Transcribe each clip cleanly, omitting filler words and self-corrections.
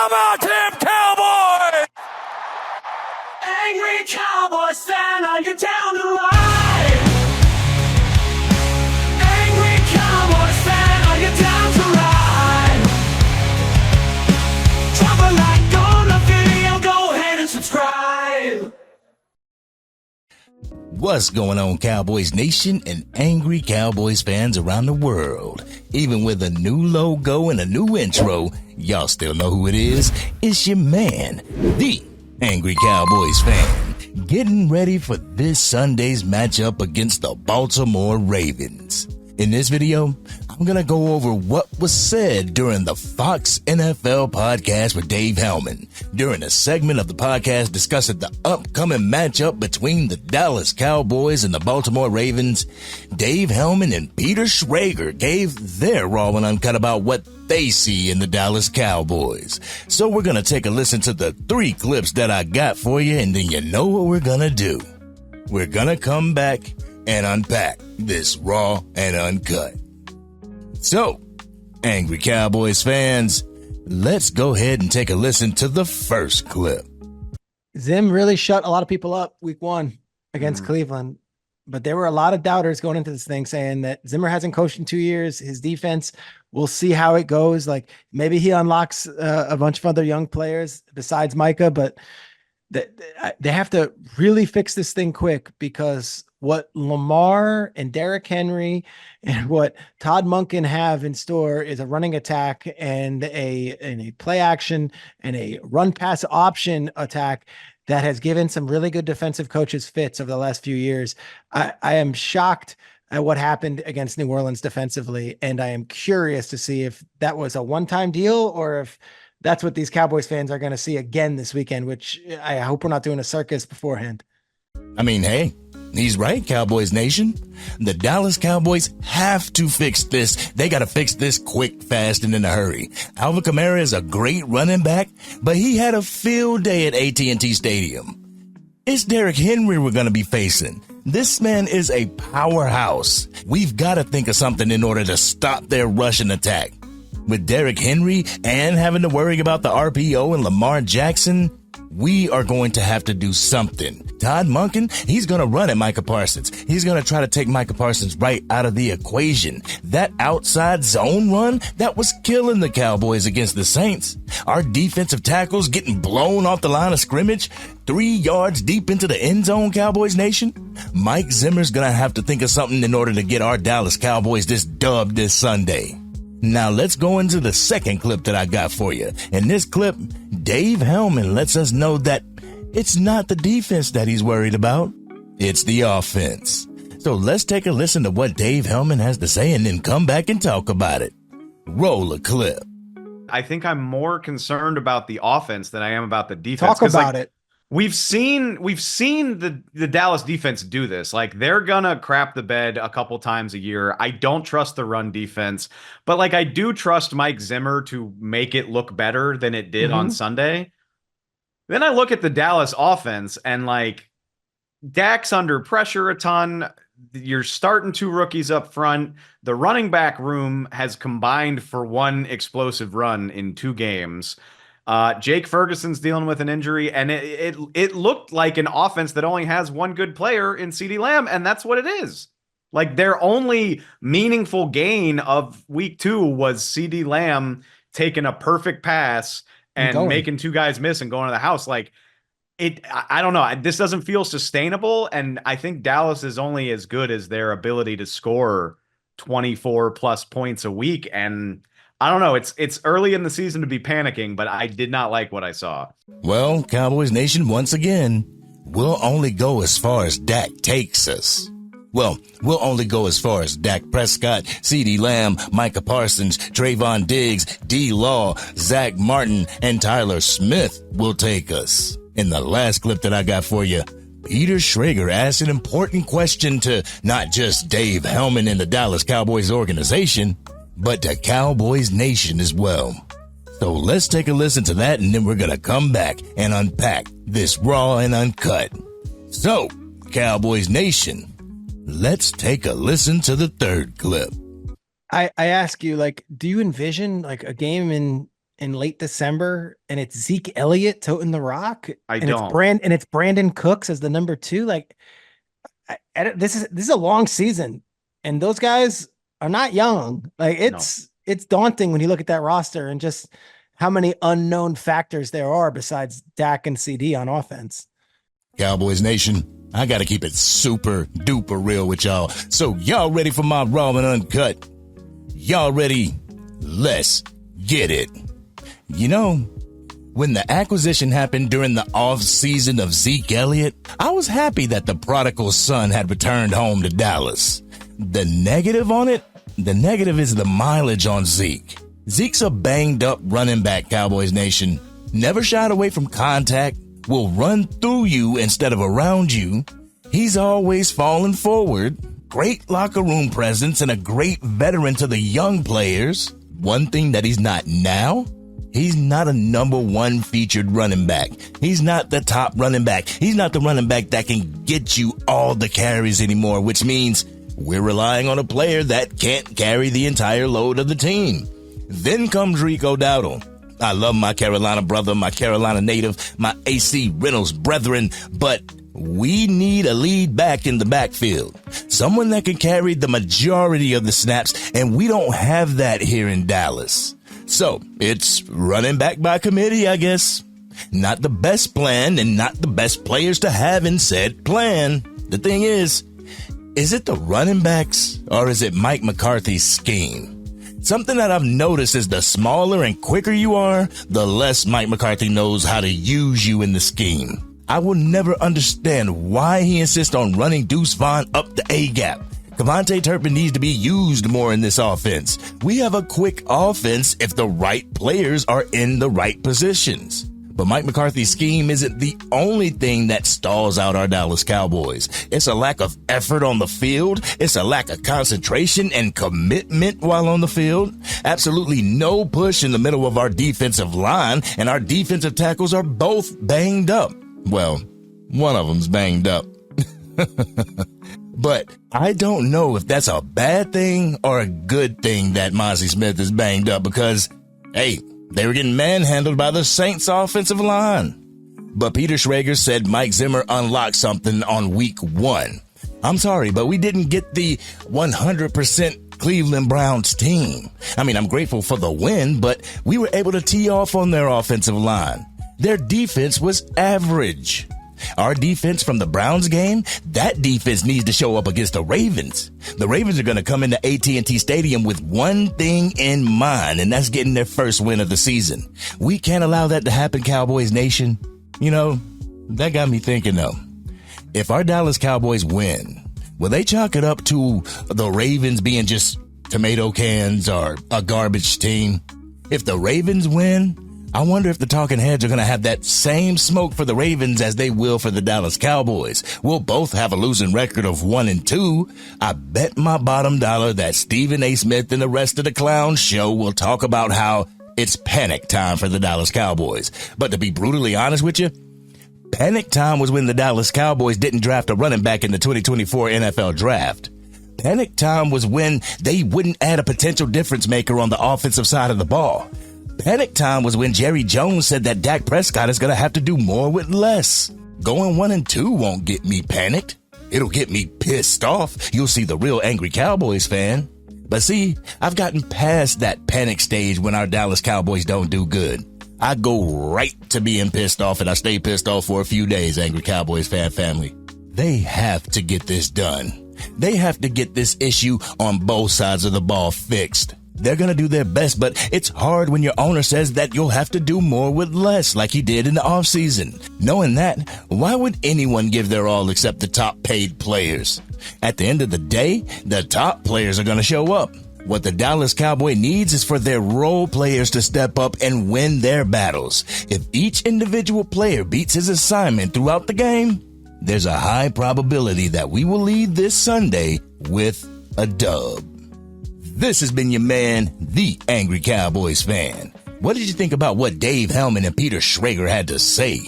How about them Cowboys? Angry Cowboys fan, are you down to ride? Angry Cowboys fan, are you down to ride? Drop a like on the video, go ahead and subscribe. What's going on, Cowboys Nation and Angry Cowboys fans around the world? Even with a new logo and a new intro, y'all still know who it is. It's your man, the Angry Cowboys Fan, getting ready for this Sunday's matchup against the Baltimore Ravens. In this video, I'm going to go over what was said during the Fox NFL podcast with Dave Helman. During a segment of the podcast discussing the upcoming matchup between the Dallas Cowboys and the Baltimore Ravens, Dave Helman and Peter Schrager gave their raw and uncut about what they see in the Dallas Cowboys. So we're going to take a listen to the 3 clips that I got for you, and then you know what we're going to do. We're going to come back and unpack this raw and uncut. So, Angry Cowboys fans, let's go ahead and take a listen to the first clip. Zim really shut a lot of people up week 1 against Cleveland, but there were a lot of doubters going into this thing saying that Zimmer hasn't coached in 2 years. His defense, we'll see how it goes. Like maybe he unlocks a bunch of other young players besides Micah, but they have to really fix this thing quick, because what Lamar and Derrick Henry and what Todd Monken have in store is a running attack and a play action and a run pass option attack that has given some really good defensive coaches fits over the last few years. I am shocked at what happened against New Orleans defensively, and I am curious to see if that was a one-time deal or if that's what these Cowboys fans are going to see again this weekend, which I hope we're not doing a circus beforehand. I mean, hey, he's right, Cowboys Nation. The Dallas Cowboys have to fix this. They got to fix this quick, fast, and in a hurry. Alvin Kamara is a great running back, but he had a field day at AT&T Stadium. It's Derrick Henry we're going to be facing. This man is a powerhouse. We've got to think of something in order to stop their rushing attack. With Derrick Henry and having to worry about the RPO and Lamar Jackson, we are going to have to do something. Todd Monken, he's going to run at Micah Parsons. He's going to try to take Micah Parsons right out of the equation. That outside zone run, that was killing the Cowboys against the Saints. Our defensive tackles getting blown off the line of scrimmage 3 yards deep into the end zone, Cowboys Nation. Mike Zimmer's going to have to think of something in order to get our Dallas Cowboys this dub this Sunday. Now let's go into the second clip that I got for you. In this clip, Dave Helman lets us know that it's not the defense that he's worried about. It's the offense. So let's take a listen to what Dave Helman has to say and then come back and talk about it. Roll a clip. I think I'm more concerned about the offense than I am about the defense. Talk about it. We've seen the Dallas defense do this. Like, they're gonna crap the bed a couple times a year. I don't trust the run defense, but like I do trust Mike Zimmer to make it look better than it did on Sunday. Then I look at the Dallas offense and like Dak's under pressure a ton. You're starting 2 rookies up front. The running back room has combined for 1 explosive run in 2 games. Jake Ferguson's dealing with an injury, and it looked like an offense that only has 1 good player in CeeDee Lamb, and that's what it is. Like, their only meaningful gain of week 2 was CeeDee Lamb taking a perfect pass and making 2 guys miss and going to the house. Like, I don't know. This doesn't feel sustainable, and I think Dallas is only as good as their ability to score 24 plus points a week, and I don't know. It's early in the season to be panicking, but I did not like what I saw. Well, Cowboys Nation, once again, we'll only go as far as Dak takes us. Well, we'll only go as far as Dak Prescott, CeeDee Lamb, Micah Parsons, Trayvon Diggs, D. Law, Zach Martin, and Tyler Smith will take us. In the last clip that I got for you, Peter Schrager asked an important question to not just Dave Helman and the Dallas Cowboys organization, but to Cowboys Nation as well. So let's take a listen to that, and then we're going to come back and unpack this raw and uncut. So, Cowboys Nation, let's take a listen to the third clip. I ask you, like, do you envision like a game in in late December and it's Zeke Elliott toting the rock? It's Brandon Cooks as the number 2. Like, this is a long season, and those guys are not young. Like, it's daunting when you look at that roster and just how many unknown factors there are besides Dak and CD on offense. Cowboys Nation, I got to keep it super duper real with y'all. So y'all ready for my Raw and Uncut? Y'all ready? Let's get it. You know, when the acquisition happened during the off season of Zeke Elliott, I was happy that the prodigal son had returned home to Dallas. The negative on it? The negative is the mileage on Zeke. Zeke's a banged up running back, Cowboys Nation. Never shied away from contact, will run through you instead of around you. He's always falling forward. Great locker room presence and a great veteran to the young players. One thing that he's not now, he's not a number 1 featured running back. He's not the top running back. He's not the running back that can get you all the carries anymore, which means we're relying on a player that can't carry the entire load of the team. Then comes Rico Dowdle. I love my Carolina brother, my Carolina native, my AC Reynolds brethren, but we need a lead back in the backfield. Someone that can carry the majority of the snaps, and we don't have that here in Dallas. So it's running back by committee, I guess. Not the best plan and not the best players to have in said plan. The thing is it the running backs or is it Mike McCarthy's scheme? Something that I've noticed is the smaller and quicker you are, the less Mike McCarthy knows how to use you in the scheme. I will never understand why he insists on running Deuce Vaughn up the A-gap. Kevontae Turpin needs to be used more in this offense. We have a quick offense if the right players are in the right positions. But Mike McCarthy's scheme isn't the only thing that stalls out our Dallas Cowboys. It's a lack of effort on the field. It's a lack of concentration and commitment while on the field. Absolutely no push in the middle of our defensive line, and our defensive tackles are both banged up. Well, one of them's banged up. But I don't know if that's a bad thing or a good thing that Mozzie Smith is banged up because, hey, they were getting manhandled by the Saints offensive line. But Peter Schrager said Mike Zimmer unlocked something on week 1. I'm sorry, but we didn't get the 100% Cleveland Browns team. I mean, I'm grateful for the win, but we were able to tee off on their offensive line. Their defense was average. Our defense from the Browns game, that defense needs to show up against the Ravens. The Ravens are going to come into AT&T Stadium with one thing in mind, and that's getting their first win of the season. We can't allow that to happen, Cowboys Nation. You know, that got me thinking, though. If our Dallas Cowboys win, will they chalk it up to the Ravens being just tomato cans or a garbage team? If the Ravens win, I wonder if the talking heads are going to have that same smoke for the Ravens as they will for the Dallas Cowboys. We'll both have a losing record of 1-2. I bet my bottom dollar that Stephen A. Smith and the rest of the clown show will talk about how it's panic time for the Dallas Cowboys. But to be brutally honest with you, panic time was when the Dallas Cowboys didn't draft a running back in the 2024 NFL draft. Panic time was when they wouldn't add a potential difference maker on the offensive side of the ball. Panic time was when Jerry Jones said that Dak Prescott is going to have to do more with less. Going 1-2 won't get me panicked. It'll get me pissed off. You'll see the real Angry Cowboys fan. But see, I've gotten past that panic stage when our Dallas Cowboys don't do good. I go right to being pissed off, and I stay pissed off for a few days, Angry Cowboys fan family. They have to get this done. They have to get this issue on both sides of the ball fixed. They're going to do their best, but it's hard when your owner says that you'll have to do more with less like he did in the offseason. Knowing that, why would anyone give their all except the top paid players? At the end of the day, the top players are going to show up. What the Dallas Cowboy needs is for their role players to step up and win their battles. If each individual player beats his assignment throughout the game, there's a high probability that we will leave this Sunday with a dub. This has been your man, the Angry Cowboys fan. What did you think about what Dave Helman and Peter Schrager had to say?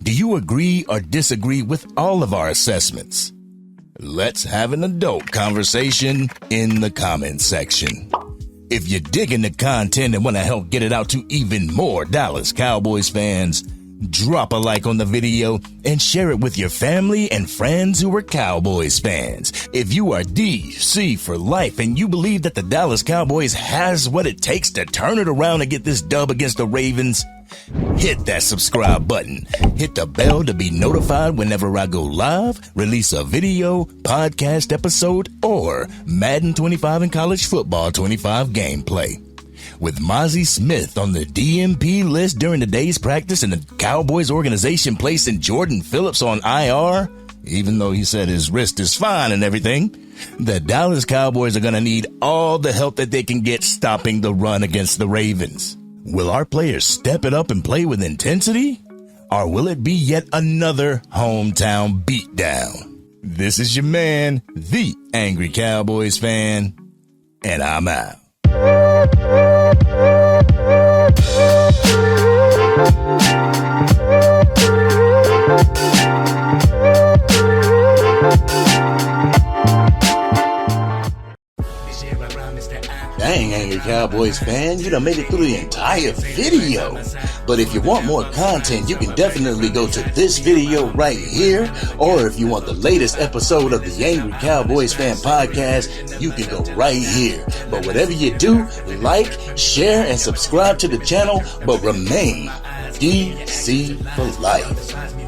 Do you agree or disagree with all of our assessments? Let's have an adult conversation in the comments section. If you're digging the content and want to help get it out to even more Dallas Cowboys fans, drop a like on the video and share it with your family and friends who are Cowboys fans. If you are DC for life and you believe that the Dallas Cowboys has what it takes to turn it around and get this dub against the Ravens, hit that subscribe button. Hit the bell to be notified whenever I go live, release a video, podcast episode, or Madden 25 and College Football 25 gameplay. With Mozzie Smith on the DMP list during the day's practice and the Cowboys organization placing Jordan Phillips on IR, even though he said his wrist is fine and everything, the Dallas Cowboys are going to need all the help that they can get stopping the run against the Ravens. Will our players step it up and play with intensity? Or will it be yet another hometown beatdown? This is your man, the Angry Cowboys Fan, and I'm out. Dang, Angry Cowboys fan, you done made it through the entire video. But if you want more content, you can definitely go to this video right here. Or if you want the latest episode of the Angry Cowboys Fan podcast, you can go right here. But whatever you do, like, share, and subscribe to the channel, but remain DC for life.